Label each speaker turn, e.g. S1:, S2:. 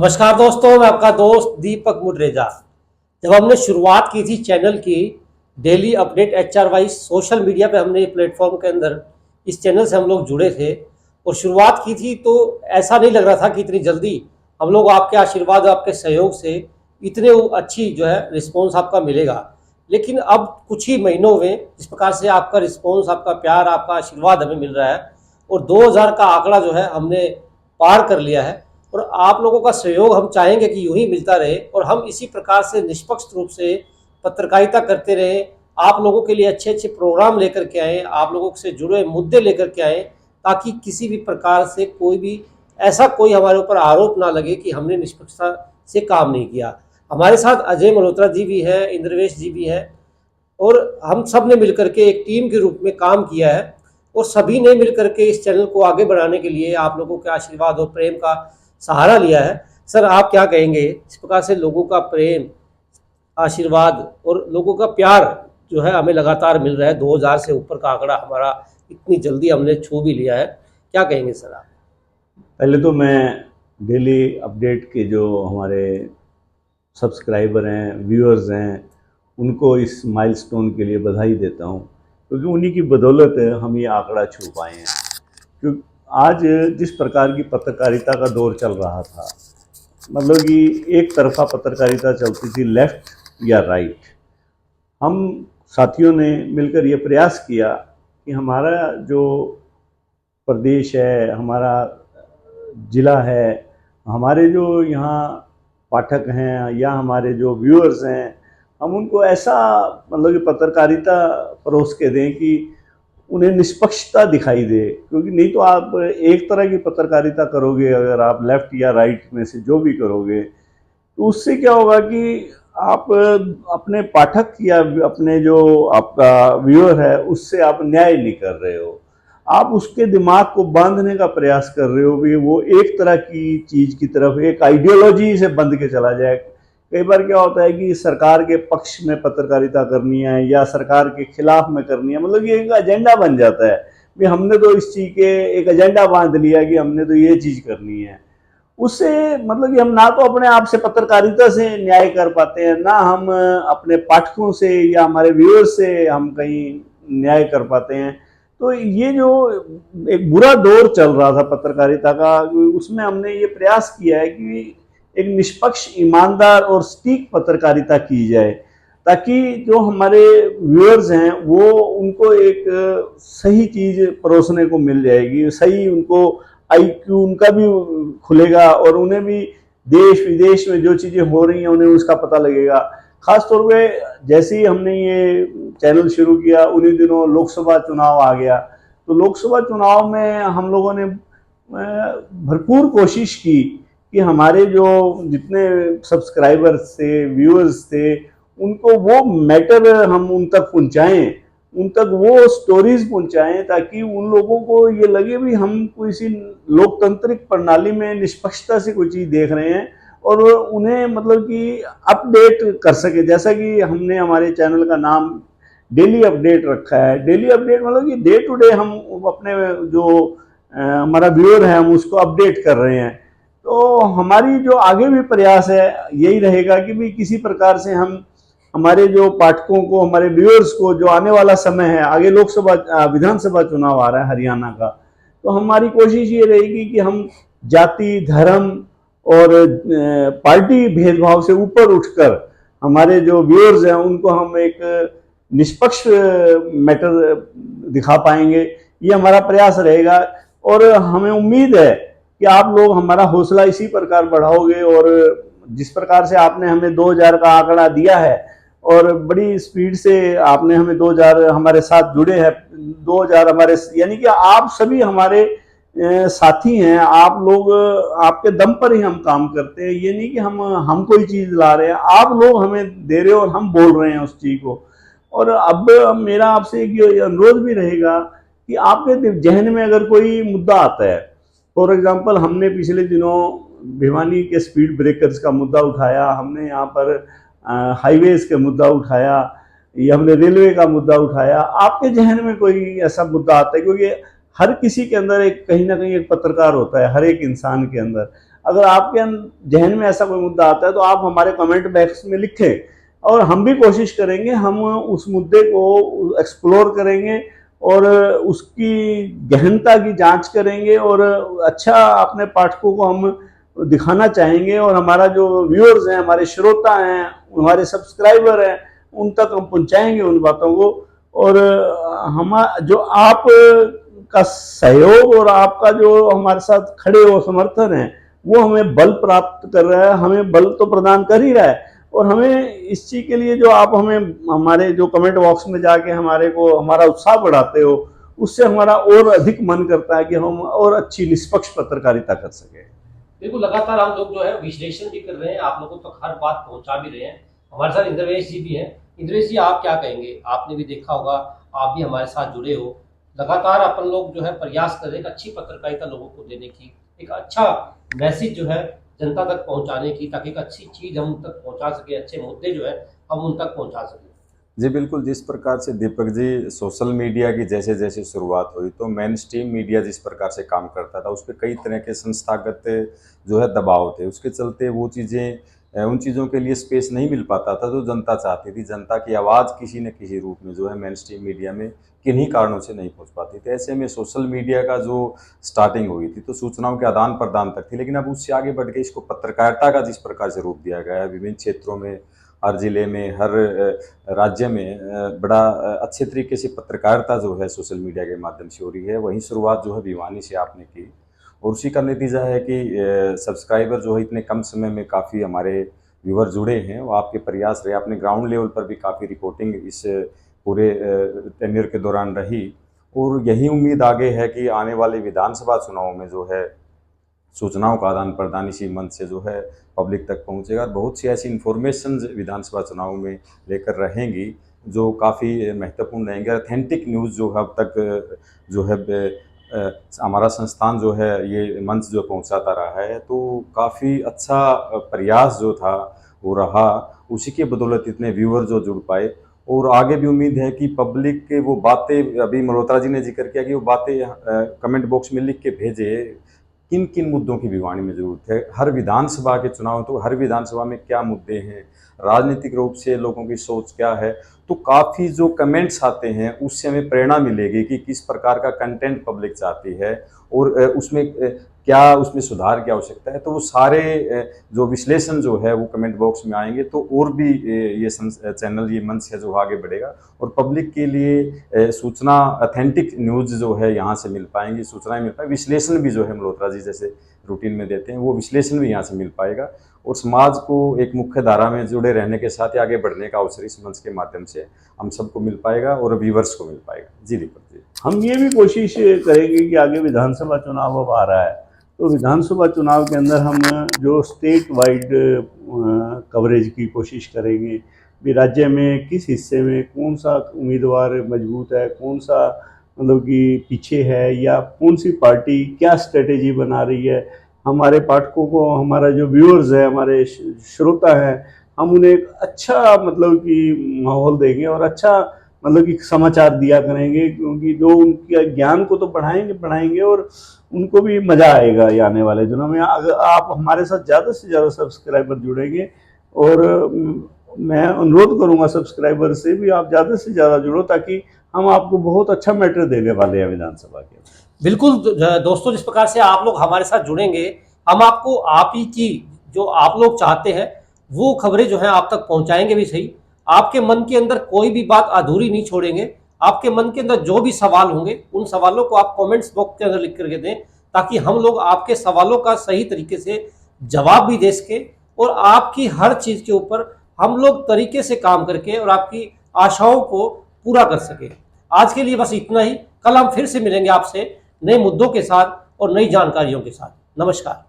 S1: नमस्कार दोस्तों, मैं आपका दोस्त दीपक मुडरेजा। जब हमने शुरुआत की थी चैनल की daily update HR wise social media पे, हमने प्लेटफॉर्म के अंदर इस चैनल से हम लोग जुड़े थे और शुरुआत की थी, तो ऐसा नहीं लग रहा था कि इतनी जल्दी हम लोग आपके आशीर्वाद आपके सहयोग से इतने अच्छी जो है रिस्पॉन्स आपका मिलेगा। लेकिन अब कुछ ही महीनों में जिस प्रकार से आपका रिस्पॉन्स, आपका प्यार, आपका आशीर्वाद हमें मिल रहा है और 2000 का आंकड़ा जो है हमने पार कर लिया है और आप लोगों का सहयोग हम चाहेंगे कि यूं ही मिलता रहे और हम इसी प्रकार से निष्पक्ष रूप से पत्रकारिता करते रहे, आप लोगों के लिए अच्छे अच्छे प्रोग्राम लेकर के आएँ, आप लोगों से जुड़े मुद्दे लेकर के आएँ, ताकि किसी भी प्रकार से कोई भी ऐसा कोई हमारे ऊपर आरोप ना लगे कि हमने निष्पक्षता से काम नहीं किया। हमारे साथ अजय मल्होत्रा जी भी हैं, इंद्रवेश जी भी हैं और हम सब ने मिलकर के एक टीम के रूप में काम किया है और सभी ने मिलकर के इस चैनल को आगे बढ़ाने के लिए आप लोगों के आशीर्वाद और प्रेम का सहारा लिया है। सर, आप क्या कहेंगे इस प्रकार से लोगों का प्रेम, आशीर्वाद और लोगों का प्यार जो है हमें लगातार मिल रहा है, 2000 से ऊपर का आंकड़ा हमारा इतनी जल्दी हमने छू भी लिया है, क्या कहेंगे सर आप?
S2: पहले तो मैं डेली अपडेट के जो हमारे सब्सक्राइबर हैं, व्यूअर्स हैं, उनको इस माइलस्टोन के लिए बधाई देता हूं, क्योंकि उन्हीं की बदौलत हम ये आंकड़ा छू पाए हैं। क्योंकि आज जिस प्रकार की पत्रकारिता का दौर चल रहा था, मतलब कि एक तरफा पत्रकारिता चलती थी, लेफ्ट या राइट, हम साथियों ने मिलकर ये प्रयास किया कि हमारा जो प्रदेश है, हमारा ज़िला है, हमारे जो यहाँ पाठक हैं या हमारे जो व्यूअर्स हैं, हम उनको ऐसा मतलब कि पत्रकारिता परोस के दें कि उन्हें निष्पक्षता दिखाई दे। क्योंकि नहीं तो आप एक तरह की पत्रकारिता करोगे, अगर आप लेफ़्ट या राइट में से जो भी करोगे, तो उससे क्या होगा कि आप अपने पाठक या अपने जो आपका व्यूअर है उससे आप न्याय नहीं कर रहे हो, आप उसके दिमाग को बांधने का प्रयास कर रहे हो कि वो एक तरह की चीज़ की तरफ, एक आइडियोलॉजी से बंध के चला जाए। कई बार क्या होता है कि सरकार के पक्ष में पत्रकारिता करनी है या सरकार के खिलाफ में करनी है, मतलब ये एक एजेंडा बन जाता है कि हमने तो इस चीज़ के एक एजेंडा बांध लिया कि हमने तो ये चीज़ करनी है। उससे मतलब कि हम ना तो अपने आप से पत्रकारिता से न्याय कर पाते हैं, ना हम अपने पाठकों से या हमारे व्यूअर्स से हम कहीं न्याय कर पाते हैं। तो ये जो एक बुरा दौर चल रहा था पत्रकारिता का, उसमें हमने ये प्रयास किया है कि एक निष्पक्ष, ईमानदार और सटीक पत्रकारिता की जाए, ताकि जो हमारे व्यूअर्स हैं वो उनको एक सही चीज़ परोसने को मिल जाएगी, सही उनको IQ उनका भी खुलेगा और उन्हें भी देश विदेश में जो चीज़ें हो रही हैं उन्हें उसका पता लगेगा। खास तौर पे जैसे ही हमने ये चैनल शुरू किया, उन्हीं दिनों लोकसभा चुनाव आ गया, तो लोकसभा चुनाव में हम लोगों ने भरपूर कोशिश की कि हमारे जो जितने सब्सक्राइबर्स थे, व्यूअर्स थे, उनको वो मैटर हम उन तक पहुंचाएं, उन तक वो स्टोरीज पहुंचाएं, ताकि उन लोगों को ये लगे भी हम किसी लोकतांत्रिक प्रणाली में निष्पक्षता से कोई चीज़ देख रहे हैं और उन्हें मतलब कि अपडेट कर सके। जैसा कि हमने हमारे चैनल का नाम डेली अपडेट रखा है। डेली अपडेट मतलब कि डे टू डे हम अपने जो हमारा व्यूअर है हम उसको अपडेट कर रहे हैं। तो हमारी जो आगे भी प्रयास है यही रहेगा कि भी किसी प्रकार से हम हमारे जो पाठकों को, हमारे व्यूअर्स को, जो आने वाला समय है, आगे लोकसभा विधानसभा चुनाव आ रहा है हरियाणा का, तो हमारी कोशिश ये रहेगी कि हम जाति, धर्म और पार्टी भेदभाव से ऊपर उठकर हमारे जो व्यूअर्स हैं उनको हम एक निष्पक्ष मैटर दिखा पाएंगे। ये हमारा प्रयास रहेगा और हमें उम्मीद है कि आप लोग हमारा हौसला इसी प्रकार बढ़ाओगे और जिस प्रकार से आपने हमें 2000 का आंकड़ा दिया है और बड़ी स्पीड से आपने हमें 2000 हमारे साथ जुड़े हैं, 2000 हमारे, यानी कि आप सभी हमारे साथी हैं, आप लोग, आपके दम पर ही हम काम करते हैं। ये नहीं कि हम कोई चीज़ ला रहे हैं, आप लोग हमें दे रहे हो और हम बोल रहे हैं उस चीज़ को। और अब मेरा आपसे एक अनुरोध भी रहेगा कि आपके जहन में अगर कोई मुद्दा आता है, फॉर एग्जांपल हमने पिछले दिनों भिवानी के स्पीड ब्रेकर्स का मुद्दा उठाया, हमने यहाँ पर हाईवेज के मुद्दा उठाया, या हमने रेलवे का मुद्दा उठाया, आपके जहन में कोई ऐसा मुद्दा आता है, क्योंकि हर किसी के अंदर एक कहीं ना कहीं एक पत्रकार होता है, हर एक इंसान के अंदर। अगर आपके जहन में ऐसा कोई मुद्दा आता है तो आप हमारे कमेंट बॉक्स में लिखें, और हम भी कोशिश करेंगे, हम उस मुद्दे को एक्सप्लोर करेंगे और उसकी गहनता की जांच करेंगे और अच्छा अपने पाठकों को हम दिखाना चाहेंगे, और हमारा जो व्यूअर्स हैं, हमारे श्रोता हैं, हमारे सब्सक्राइबर हैं, उन तक हम पहुंचाएंगे उन बातों को। और हम जो आप का सहयोग और आपका जो हमारे साथ खड़े हो समर्थन है, वो हमें बल प्राप्त कर रहा है, हमें बल तो प्रदान कर ही रहा है। और हमें इस चीज़ के लिए जो आप हमें हमारे जो कमेंट बॉक्स में जाके हमारा उत्साह बढ़ाते हो, उससे हमारा और अधिक मन करता है कि हम और अच्छी निष्पक्ष पत्रकारिता कर सके।
S1: बिल्कुल, लगातार हम लोग जो है विश्लेषण भी कर रहे हैं, आप लोगों तक हर बात पहुंचा भी रहे हैं। हमारे साथ इंद्रवेश जी भी हैं। इंद्रवेश जी, आप क्या कहेंगे? आपने भी देखा होगा, आप भी हमारे साथ जुड़े हो। लगातार अपन लोग जो है प्रयास कर रहे हैं एक अच्छी पत्रकारिता लोगों को देने की, एक अच्छा मैसेज जो है जनता तक पहुंचाने की, ताकि एक अच्छी चीज हम उन तक पहुंचा सके, अच्छे मुद्दे जो है हम उन तक पहुंचा सके।
S3: जी बिल्कुल, जिस प्रकार से दीपक जी सोशल मीडिया की जैसे जैसे शुरुआत हुई तो मेन स्ट्रीम मीडिया जिस प्रकार से काम करता था उस पर कई तरह के संस्थागत जो है दबाव थे, उसके चलते वो चीज़ें उन चीज़ों के लिए स्पेस नहीं मिल पाता था जो जनता चाहती थी। जनता की आवाज़ किसी न किसी रूप में जो है मेन स्ट्रीम मीडिया में किन्हीं कारणों से नहीं पहुंच पाती थी। ऐसे में सोशल मीडिया का जो स्टार्टिंग हुई थी तो सूचनाओं के आदान प्रदान तक थी, लेकिन अब उससे आगे बढ़ के इसको पत्रकारिता का जिस प्रकार से रूप दिया गया है, विभिन्न क्षेत्रों में, हर जिले में, हर राज्य में बड़ा अच्छे तरीके से पत्रकारिता जो है सोशल मीडिया के माध्यम से हो रही है। वहीं शुरुआत जो है भिवानी से आपने की और उसी का नतीजा है कि सब्सक्राइबर जो है इतने कम समय में काफ़ी हमारे व्यूअर जुड़े हैं। वो आपके प्रयास रहे, आपने ग्राउंड लेवल पर भी काफ़ी रिपोर्टिंग इस पूरे टेन्योर के दौरान रही, और यही उम्मीद आगे है कि आने वाले विधानसभा चुनाव में जो है सूचनाओं का आदान प्रदान इसी मंच से जो है पब्लिक तक पहुंचेगा। बहुत सी ऐसी इन्फॉर्मेशन विधानसभा चुनाव में लेकर रहेंगी जो काफ़ी महत्वपूर्ण रहेंगे। ऑथेंटिक न्यूज़ जो है अब तक जो है हमारा संस्थान जो है ये मंच जो पहुंचाता रहा है, तो काफ़ी अच्छा प्रयास जो था वो रहा, उसी के बदौलत इतने व्यूअर जो जुड़ पाए। और आगे भी उम्मीद है कि पब्लिक के वो बातें, अभी मल्होत्रा जी ने जिक्र किया कि वो बातें कमेंट बॉक्स में लिख के भेजे, किन किन मुद्दों की भिवानी में जरूरत है। हर विधानसभा के चुनाव, तो हर विधानसभा में क्या मुद्दे हैं, राजनीतिक रूप से लोगों की सोच क्या है, तो काफ़ी जो कमेंट्स आते हैं उससे हमें प्रेरणा मिलेगी कि किस प्रकार का कंटेंट पब्लिक चाहती है और उसमें क्या, उसमें सुधार की आवश्यकता है। तो वो सारे जो विश्लेषण जो है वो कमेंट बॉक्स में आएंगे, तो और भी ये चैनल, ये मंच है जो आगे बढ़ेगा और पब्लिक के लिए सूचना, ऑथेंटिक न्यूज़ जो है यहाँ से मिल पाएंगी, सूचनाएं मिल पाएंगी, विश्लेषण भी जो है मल्होत्रा जी जैसे रूटीन में देते हैं वो विश्लेषण भी यहाँ से मिल पाएगा, और समाज को एक मुख्य धारा में जुड़े रहने के साथ ही आगे बढ़ने का अवसर इस मंच के माध्यम से हम सबको मिल पाएगा और व्यूअर्स को मिल पाएगा। जी दीपक जी,
S2: हम ये भी कोशिश करेंगे कि आगे विधानसभा चुनाव अब आ रहा है, तो विधानसभा चुनाव के अंदर हम जो स्टेट वाइड कवरेज की कोशिश करेंगे भी राज्य में किस हिस्से में कौन सा उम्मीदवार मजबूत है, कौन सा मतलब कि पीछे है, या कौन सी पार्टी क्या स्ट्रेटेजी बना रही है। हमारे पाठकों को, हमारा जो व्यूअर्स है, हमारे श्रोता हैं, हम उन्हें एक अच्छा मतलब कि माहौल देंगे और अच्छा मतलब कि समाचार दिया करेंगे, क्योंकि जो उनके ज्ञान को तो बढ़ाएंगे और उनको भी मज़ा आएगा ये आने वाले दिनों में। अगर आप हमारे साथ ज़्यादा से ज़्यादा सब्सक्राइबर जुड़ेंगे, और मैं अनुरोध करूंगा सब्सक्राइबर से भी आप ज़्यादा से ज़्यादा जुड़ो, ताकि हम आपको बहुत अच्छा मैटर देने वाले हैं विधानसभा के।
S1: बिल्कुल दोस्तों, जिस प्रकार से आप लोग हमारे साथ जुड़ेंगे, हम आपको आप ही की जो आप लोग चाहते हैं वो खबरें जो है आप तक पहुंचाएंगे भी सही। आपके मन के अंदर कोई भी बात अधूरी नहीं छोड़ेंगे। आपके मन के अंदर जो भी सवाल होंगे उन सवालों को आप कमेंट्स बॉक्स के अंदर लिख करके दें, ताकि हम लोग आपके सवालों का सही तरीके से जवाब भी दे सके और आपकी हर चीज़ के ऊपर हम लोग तरीके से काम करके और आपकी आशाओं को पूरा कर सके। आज के लिए बस इतना ही। कल हम फिर से मिलेंगे आपसे नए मुद्दों के साथ और नई जानकारियों के साथ। नमस्कार।